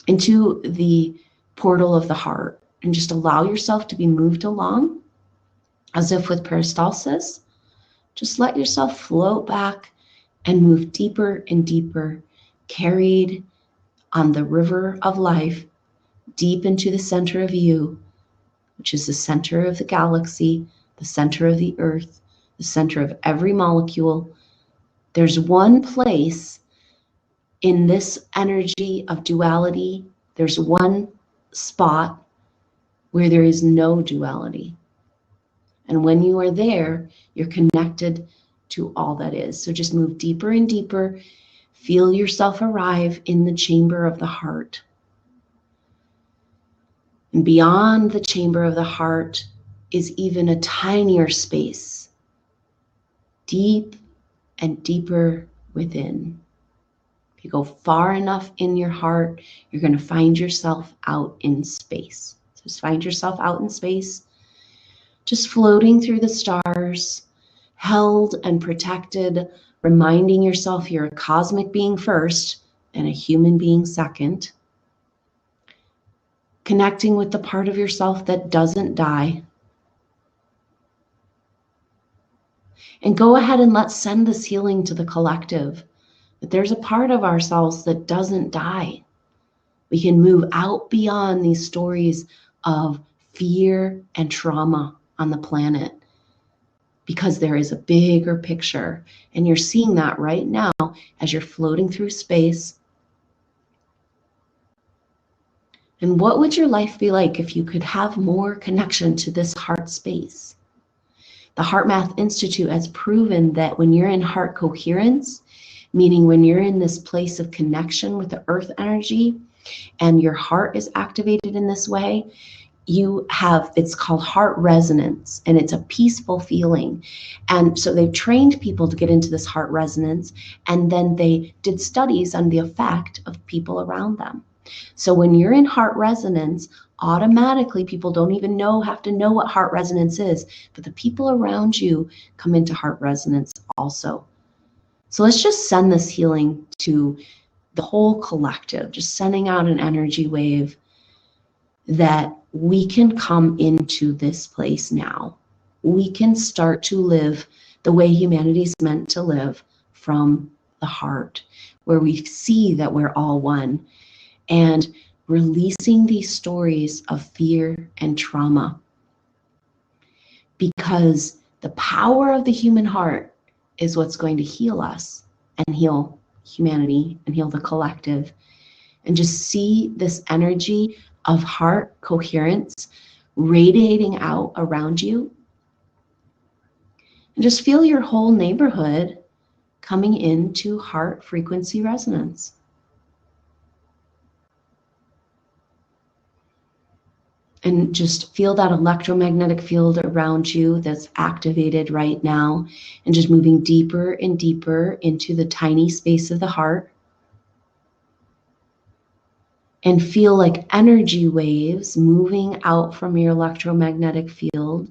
into the portal of the heart, and just allow yourself to be moved along. As if with peristalsis, just let yourself float back and move deeper and deeper, carried on the river of life, deep into the center of you, which is the center of the galaxy, the center of the earth, the center of every molecule. There's one place in this energy of duality, there's one spot where there is no duality. And when you are there, you're connected to all that is. So just move deeper and deeper. Feel yourself arrive in the chamber of the heart. And beyond the chamber of the heart is even a tinier space, deep and deeper within. If you go far enough in your heart, you're going to find yourself out in space. So just find yourself out in space, just floating through the stars, held and protected, reminding yourself you're a cosmic being first and a human being second. Connecting with the part of yourself that doesn't die. And go ahead and let's send this healing to the collective. That there's a part of ourselves that doesn't die. We can move out beyond these stories of fear and trauma on the planet because there is a bigger picture. And you're seeing that right now as you're floating through space. And what would your life be like if you could have more connection to this heart space? The Heart Math Institute has proven that when you're in heart coherence, meaning when you're in this place of connection with the earth energy and your heart is activated in this way, you have, it's called heart resonance, and it's a peaceful feeling. And so they've trained people to get into this heart resonance, and then they did studies on the effect of people around them. So when you're in heart resonance, automatically people don't even have to know what heart resonance is, but the people around you come into heart resonance also. So let's just send this healing to the whole collective, just sending out an energy wave that we can come into this place now. We can start to live the way humanity is meant to live, from the heart, where we see that we're all one, and releasing these stories of fear and trauma. Because the power of the human heart is what's going to heal us and heal humanity and heal the collective. And just see this energy of heart coherence radiating out around you. And just feel your whole neighborhood coming into heart frequency resonance. And just feel that electromagnetic field around you that's activated right now, and just moving deeper and deeper into the tiny space of the heart. And feel like energy waves moving out from your electromagnetic field,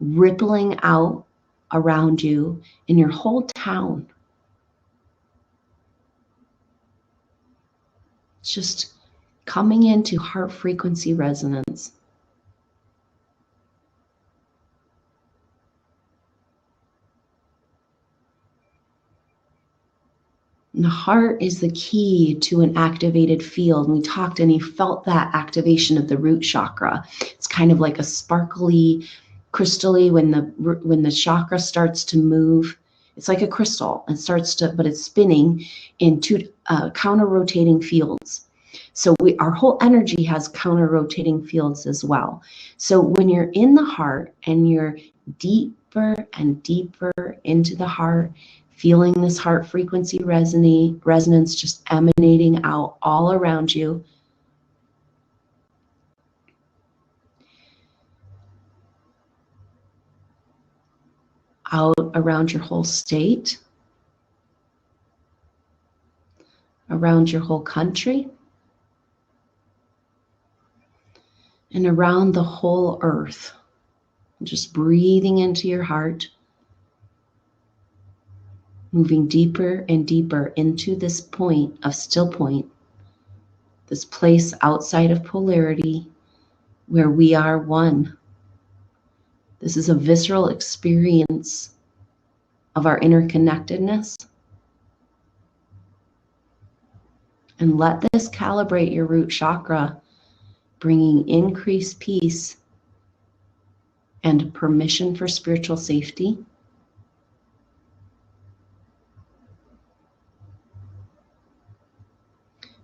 rippling out around you in your whole town. It's just coming into heart frequency resonance. And the heart is the key to an activated field. And we talked, and you felt that activation of the root chakra. It's kind of like a sparkly, crystally, when the chakra starts to move. It's like a crystal. It starts to, but it's spinning in two counter-rotating fields. So our whole energy has counter-rotating fields as well. So when you're in the heart and you're deeper and deeper into the heart, feeling this heart frequency resonance just emanating out all around you. Out around your whole state, around your whole country, and around the whole earth. Just breathing into your heart, moving deeper and deeper into this point of still point, this place outside of polarity where we are one. This is a visceral experience of our interconnectedness. And let this calibrate your root chakra, bringing increased peace and permission for spiritual safety.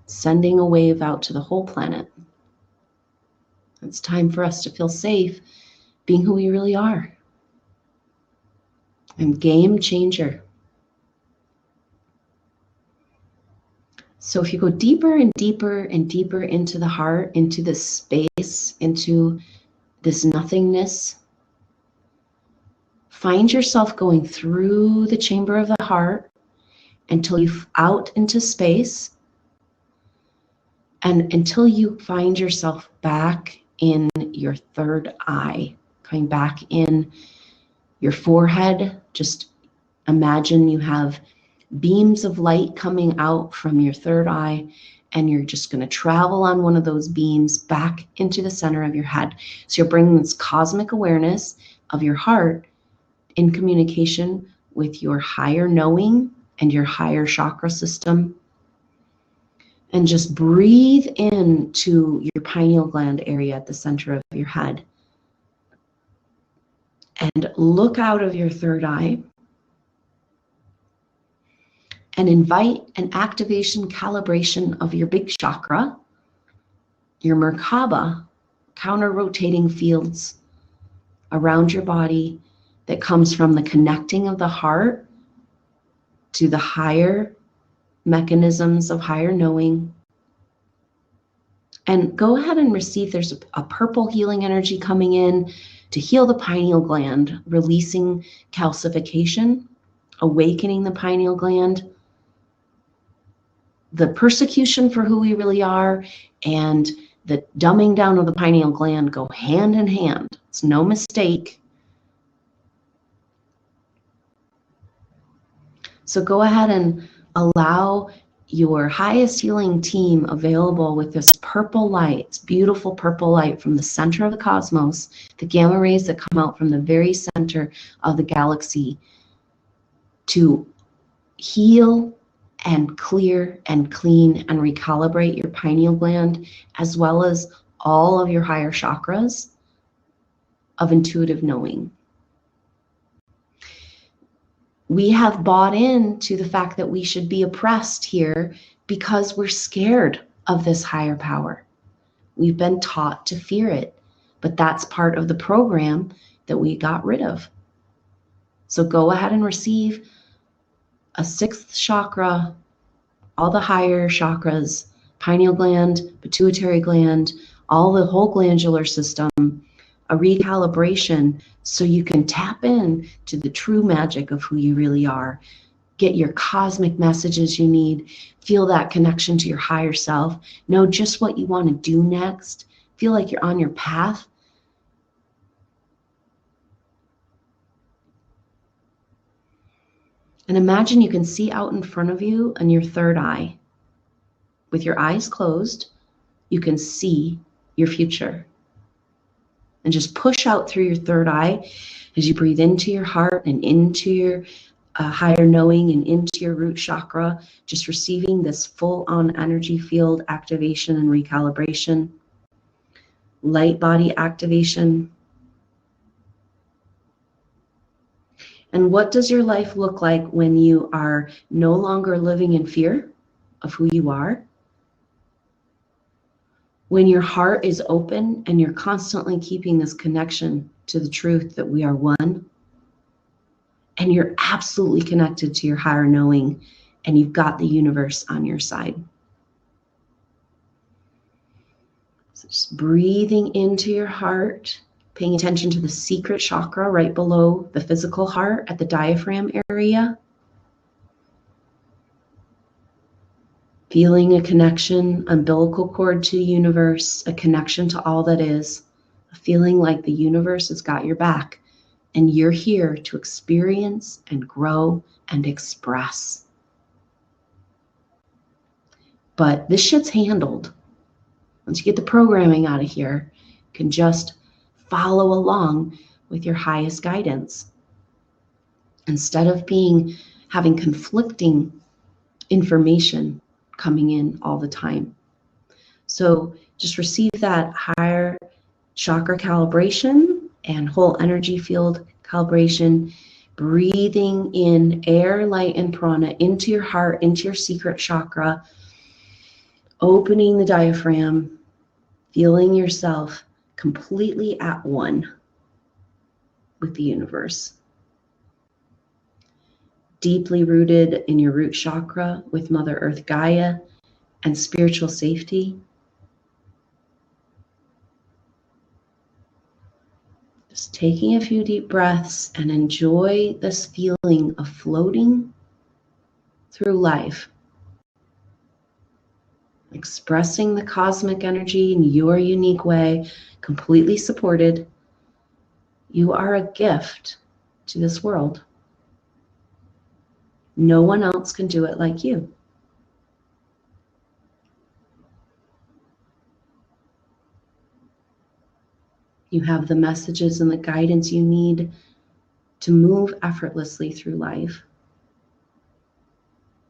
Sending a wave out to the whole planet. It's time for us to feel safe being who we really are. And game changer. So if you go deeper and deeper and deeper into the heart, into this space, into this nothingness, find yourself going through the chamber of the heart until you're out into space, and until you find yourself back in your third eye, coming back in your forehead. Just imagine you have beams of light coming out from your third eye, and you're just going to travel on one of those beams back into the center of your head. So you're bringing this cosmic awareness of your heart in communication with your higher knowing and your higher chakra system. And just breathe into your pineal gland area at the center of your head. And look out of your third eye. And invite an activation calibration of your big chakra, your Merkaba, counter-rotating fields around your body that comes from the connecting of the heart to the higher mechanisms of higher knowing. And go ahead and receive, there's a purple healing energy coming in to heal the pineal gland, releasing calcification, awakening the pineal gland. The persecution for who we really are and the dumbing down of the pineal gland go hand in hand. It's no mistake. So go ahead and allow your highest healing team available with this purple light, beautiful purple light from the center of the cosmos, the gamma rays that come out from the very center of the galaxy, to heal and clear and clean and recalibrate your pineal gland, as well as all of your higher chakras of intuitive knowing. We have bought into the fact that we should be oppressed here because we're scared of this higher power. We've been taught to fear it, but that's part of the program that we got rid of. So go ahead and receive a sixth chakra, all the higher chakras, pineal gland, pituitary gland, all the whole glandular system, a recalibration so you can tap in to the true magic of who you really are. Get your cosmic messages you need. Feel that connection to your higher self. Know just what you want to do next. Feel like you're on your path. And imagine you can see out in front of you in your third eye. With your eyes closed, you can see your future. And just push out through your third eye as you breathe into your heart and into your higher knowing and into your root chakra, just receiving this full-on energy field activation and recalibration, light body activation. And what does your life look like when you are no longer living in fear of who you are? When your heart is open and you're constantly keeping this connection to the truth that we are one, and you're absolutely connected to your higher knowing, and you've got the universe on your side. So just breathing into your heart, paying attention to the secret chakra right below the physical heart at the diaphragm area. Feeling a connection, umbilical cord to the universe, a connection to all that is, a feeling like the universe has got your back and you're here to experience and grow and express. But this shit's handled. Once you get the programming out of here, you can just follow along with your highest guidance, instead of having conflicting information coming in all the time. So just receive that higher chakra calibration and whole energy field calibration, breathing in air, light, and prana into your heart, into your secret chakra, opening the diaphragm, feeling yourself completely at one with the universe. Deeply rooted in your root chakra with Mother Earth Gaia and spiritual safety. Just taking a few deep breaths and enjoy this feeling of floating through life, expressing the cosmic energy in your unique way, completely supported. You are a gift to this world. No one else can do it like you. You have the messages and the guidance you need to move effortlessly through life.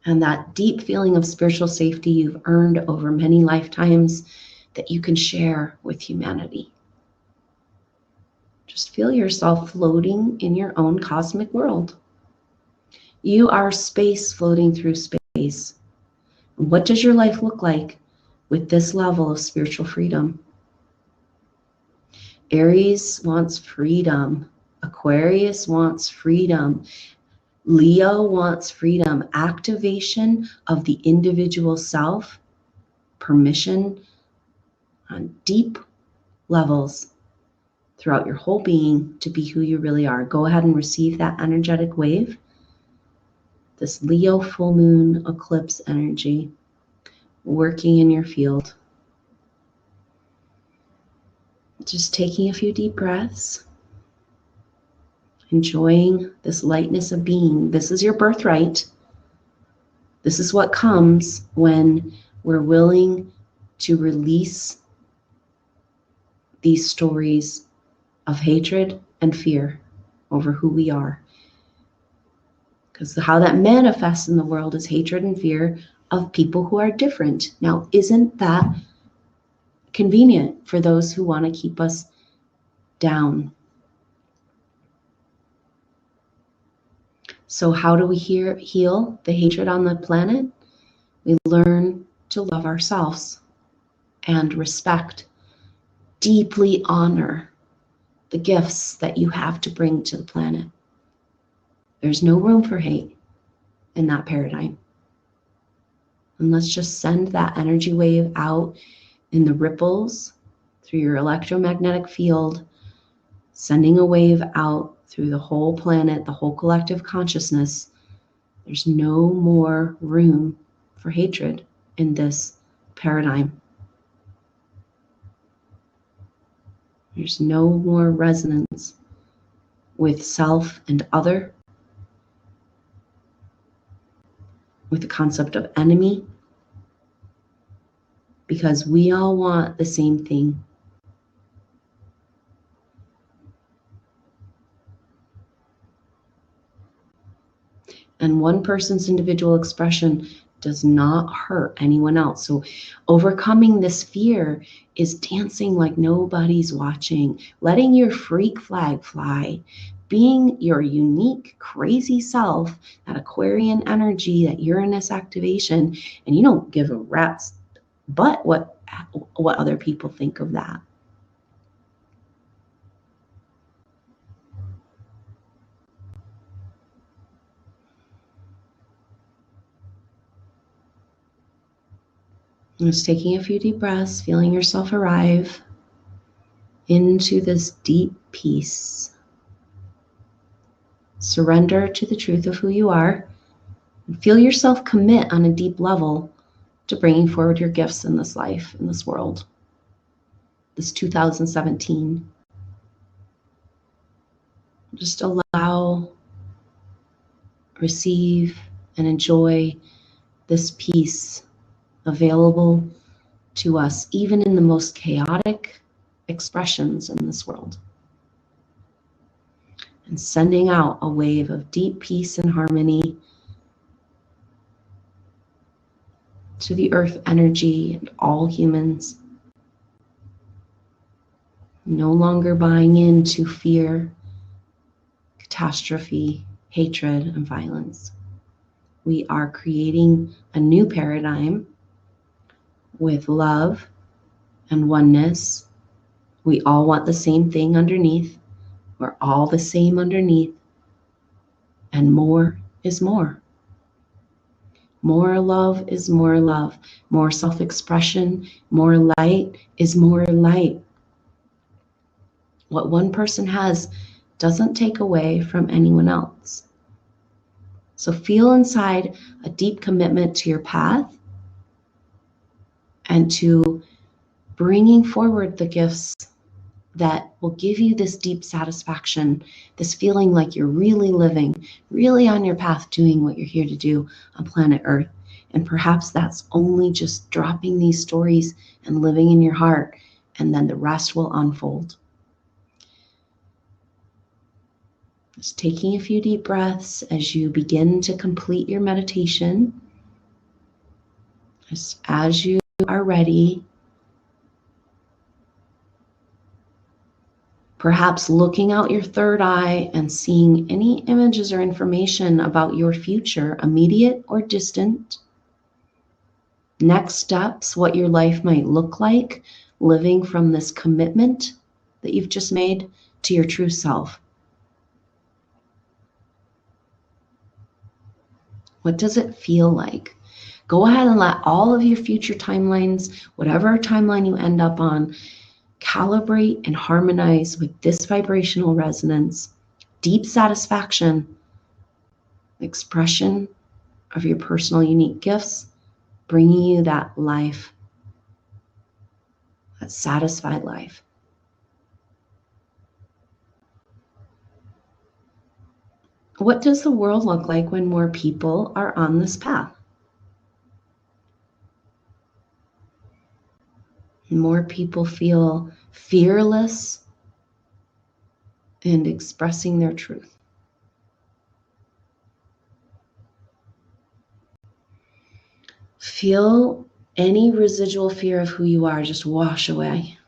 And that deep feeling of spiritual safety you've earned over many lifetimes that you can share with humanity. Just feel yourself floating in your own cosmic world. You are space floating through space. What does your life look like with this level of spiritual freedom? Aries wants freedom. Aquarius wants freedom. Leo wants freedom. Activation of the individual self. Permission on deep levels throughout your whole being to be who you really are. Go ahead and receive that energetic wave. This Leo full moon eclipse energy working in your field. Just taking a few deep breaths, enjoying this lightness of being. This is your birthright. This is what comes when we're willing to release these stories of hatred and fear over who we are. Because how that manifests in the world is hatred and fear of people who are different. Now, isn't that convenient for those who want to keep us down? So how do we heal the hatred on the planet? We learn to love ourselves and respect, deeply honor the gifts that you have to bring to the planet. There's no room for hate in that paradigm. And let's just send that energy wave out in the ripples through your electromagnetic field, sending a wave out through the whole planet, the whole collective consciousness. There's no more room for hatred in this paradigm. There's no more resonance with self and other, with the concept of enemy, because we all want the same thing. And one person's individual expression does not hurt anyone else. So overcoming this fear is dancing like nobody's watching, letting your freak flag fly, being your unique, crazy self, that Aquarian energy, that Uranus activation, and you don't give a rat's butt what other people think of that. Just taking a few deep breaths, feeling yourself arrive into this deep peace. Surrender to the truth of who you are. And feel yourself commit on a deep level to bringing forward your gifts in this life, in this world. This 2017. Just allow, receive, and enjoy this peace available to us, even in the most chaotic expressions in this world. and sending out a wave of deep peace and harmony to the earth energy and all humans. No longer buying into fear, catastrophe, hatred, and violence. We are creating a new paradigm with love and oneness. We all want the same thing underneath. We're all the same underneath. And more is more. More love is more love. More self-expression, more light is more light. What one person has doesn't take away from anyone else. So feel inside a deep commitment to your path and to bringing forward the gifts that will give you this deep satisfaction, this feeling like you're really living, really on your path, doing what you're here to do on planet Earth. And perhaps that's only just dropping these stories and living in your heart, and then the rest will unfold. Just taking a few deep breaths as you begin to complete your meditation. Just as you are ready, perhaps looking out your third eye and seeing any images or information about your future, immediate or distant. Next steps, what your life might look like, living from this commitment that you've just made to your true self. What does it feel like? Go ahead and let all of your future timelines, whatever timeline you end up on, calibrate and harmonize with this vibrational resonance, deep satisfaction, expression of your personal unique gifts, bringing you that life, that satisfied life. What does the world look like when more people are on this path? More people feel fearless and expressing their truth. Feel any residual fear of who you are just wash away.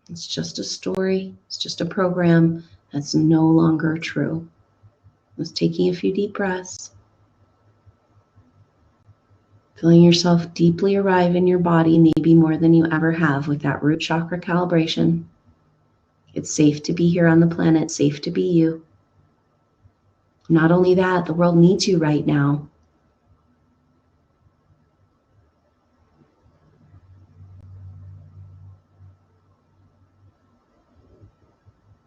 It's just a story. It's just a program that's no longer true. Just taking a few deep breaths. Feeling yourself deeply arrive in your body, maybe more than you ever have, with that root chakra calibration. It's safe to be here on the planet, safe to be you. Not only that, the world needs you right now.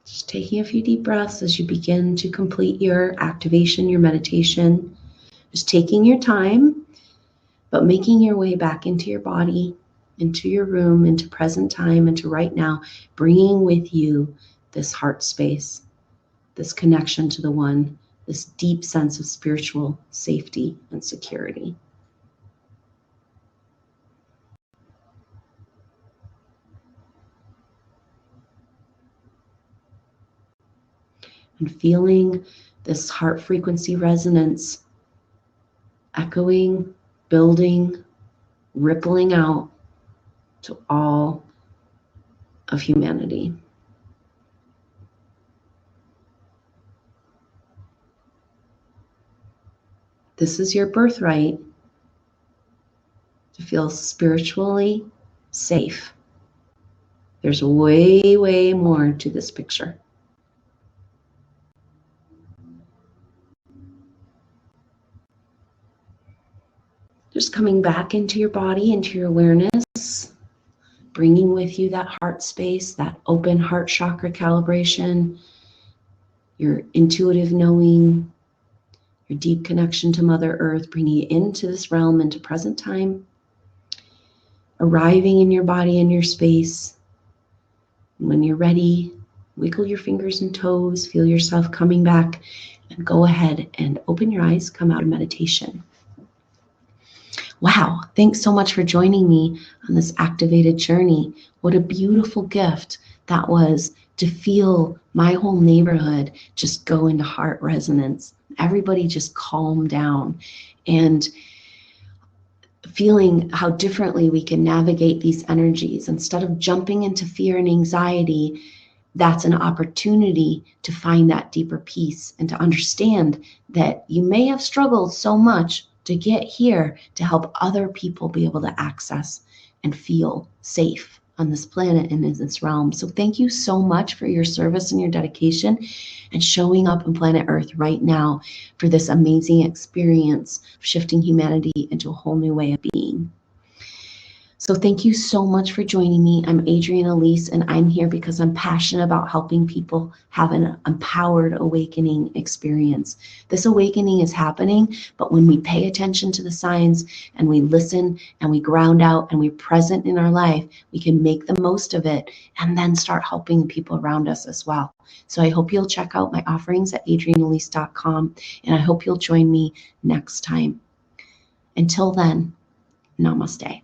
Just taking a few deep breaths as you begin to complete your activation, your meditation. Just taking your time, but making your way back into your body, into your room, into present time, into right now, bringing with you this heart space, this connection to the one, this deep sense of spiritual safety and security. And feeling this heart frequency resonance echoing, building, rippling out to all of humanity. This is your birthright to feel spiritually safe. There's way, way more to this picture. Just coming back into your body, into your awareness, bringing with you that heart space, that open heart chakra calibration, your intuitive knowing, your deep connection to Mother Earth, bringing you into this realm, into present time, arriving in your body and your space. And when you're ready, wiggle your fingers and toes, feel yourself coming back, and go ahead and open your eyes, come out of meditation. Wow, thanks so much for joining me on this activated journey. What a beautiful gift that was to feel my whole neighborhood just go into heart resonance. Everybody just calm down, and feeling how differently we can navigate these energies. Instead of jumping into fear and anxiety, that's an opportunity to find that deeper peace and to understand that you may have struggled so much to get here to help other people be able to access and feel safe on this planet and in this realm. So thank you so much for your service and your dedication and showing up on planet Earth right now for this amazing experience of shifting humanity into a whole new way of being. So thank you so much for joining me. I'm Adrienne Elise, and I'm here because I'm passionate about helping people have an empowered awakening experience. This awakening is happening, but when we pay attention to the signs and we listen and we ground out and we're present in our life, we can make the most of it and then start helping the people around us as well. So I hope you'll check out my offerings at adrienneelise.com, and I hope you'll join me next time. Until then, namaste.